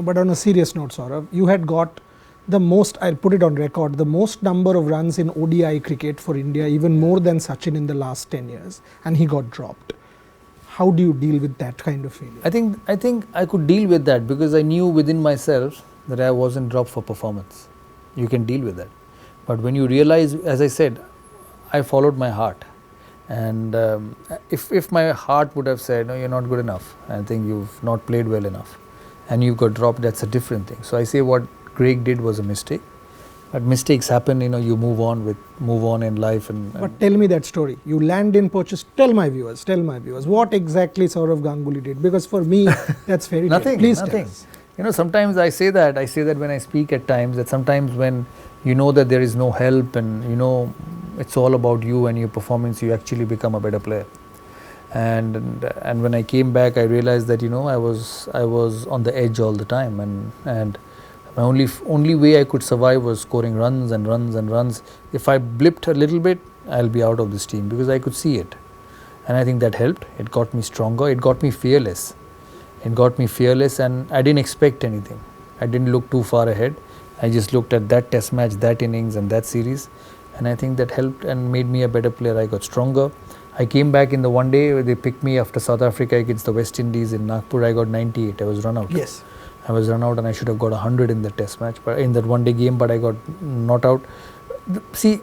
But on a serious note, Saurav, you had got the most, I'll put it on record, the most number of runs in ODI cricket for India, even more than Sachin in the last 10 years, and he got dropped. How do you deal with that kind of failure? I think I could deal with that because I knew within myself that I wasn't dropped for performance. You can deal with that. But when you realize, as I said, I followed my heart. And if my heart would have said, no, you're not good enough, I think you've not played well enough, and you got dropped, that's a different thing. So I say what Greg did was a mistake. But mistakes happen, you move on in life. But tell me that story. You land in purchase. Tell my viewers, what exactly Saurav Ganguly did? Because for me, that's very nothing. Please nothing. Tell us. Sometimes I say that when I speak at times, that sometimes when you know that there is no help and it's all about you and your performance, you actually become a better player. And when I came back, I realized that I was on the edge all the time, and my only way I could survive was scoring runs and runs and runs. If I blipped a little bit, I'll be out of this team, because I could see it, and I think that helped. It got me stronger. It got me fearless. And I didn't expect anything. I didn't look too far ahead. I just looked at that test match, that innings and that series, and I think that helped and made me a better player. I got stronger. I came back in the one day. They picked me after South Africa against the West Indies in Nagpur. I got 98. I was run out. Yes. I was run out and I should have got 100 in the test match, but in that one day game, but I got not out. See,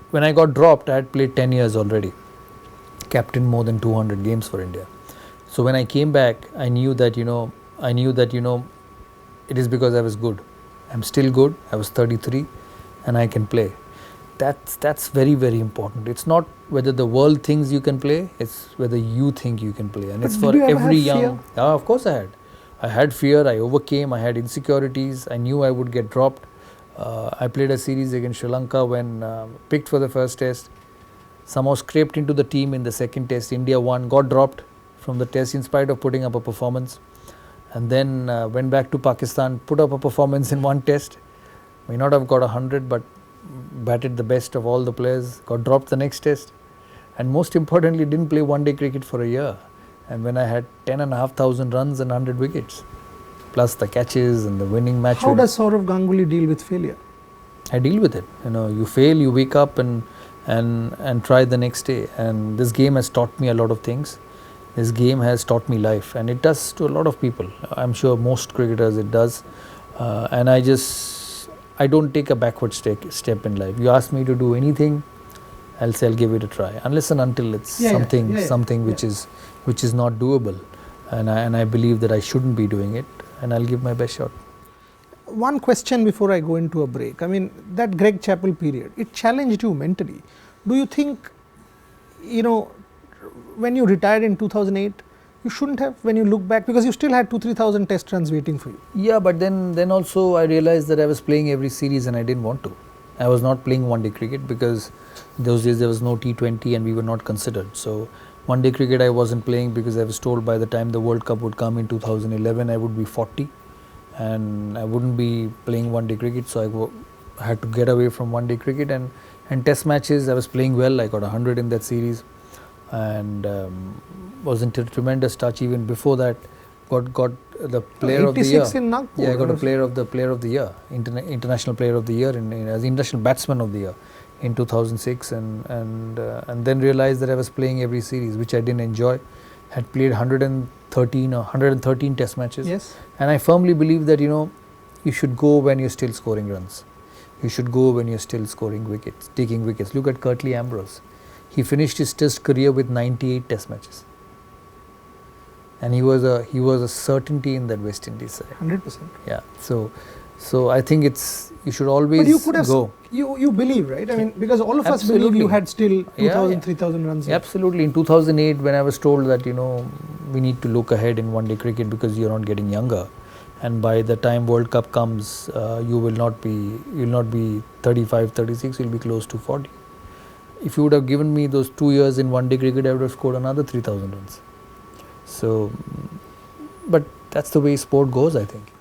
when I got dropped, I had played 10 years already, captained more than 200 games for India. So when I came back, I knew that, it is because I was good. I'm still good. I was 33 and I can play. That's very, very important. It's not whether the world thinks you can play, it's whether you think you can play. And but it's for every young. Yeah, of course I had. I had fear, I overcame, I had insecurities, I knew I would get dropped. I played a series against Sri Lanka when picked for the first test, somehow scraped into the team in the second test. India won, got dropped from the test in spite of putting up a performance, and then went back to Pakistan, put up a performance in one test, may not have got 100 but batted the best of all the players, got dropped the next test, and most importantly didn't play one day cricket for a year. And when I had 10,500 runs and 100 wickets, plus the catches and the winning match. How does Saurav Ganguly deal with failure? I deal with it. You fail, you wake up and try the next day. And this game has taught me a lot of things. This game has taught me life, and it does to a lot of people. I'm sure most cricketers it does. And I don't take a backward step in life. You ask me to do anything, I'll say I'll give it a try, unless and until it's something which is not doable, and I believe that I shouldn't be doing it, and I'll give my best shot. One question before I go into a break. I mean, that Greg Chappell period, it challenged you mentally. Do you think, when you retired in 2008, you shouldn't have, when you look back, because you still had 2,000-3,000 test runs waiting for you? Yeah, but then also I realized that I was playing every series and I didn't want to. I was not playing one day cricket because those days there was no T20 and we were not considered. So one day cricket I wasn't playing because I was told by the time the World Cup would come in 2011 I would be 40 and I wouldn't be playing one day cricket. So I had to get away from one day cricket, and test matches I was playing well. I got 100 in that series and was in tremendous touch. Even before that, got the player of the year. In Nagpur. Yeah, I got a player of the year, international player of the year, as international batsman of the year in 2006, and then realized that I was playing every series, which I didn't enjoy. Had played 113 test matches. Yes. And I firmly believe that you should go when you're still scoring runs. You should go when you're still scoring wickets, taking wickets. Look at Curtly Ambrose. He finished his test career with 98 test matches. And he was a certainty in that West Indies side. 100%. Yeah. So I think you should always but you could have go. You believe, right? I mean, because all of us Absolutely. believe you had still 2,000, 3,000 runs. Absolutely. In 2008, when I was told that we need to look ahead in one day cricket because you're not getting younger, and by the time World Cup comes, you will not be 35, 36. You'll be close to 40. If you would have given me those 2 years in one day cricket, I would have scored another 3,000 runs. So, but that's the way sport goes, I think.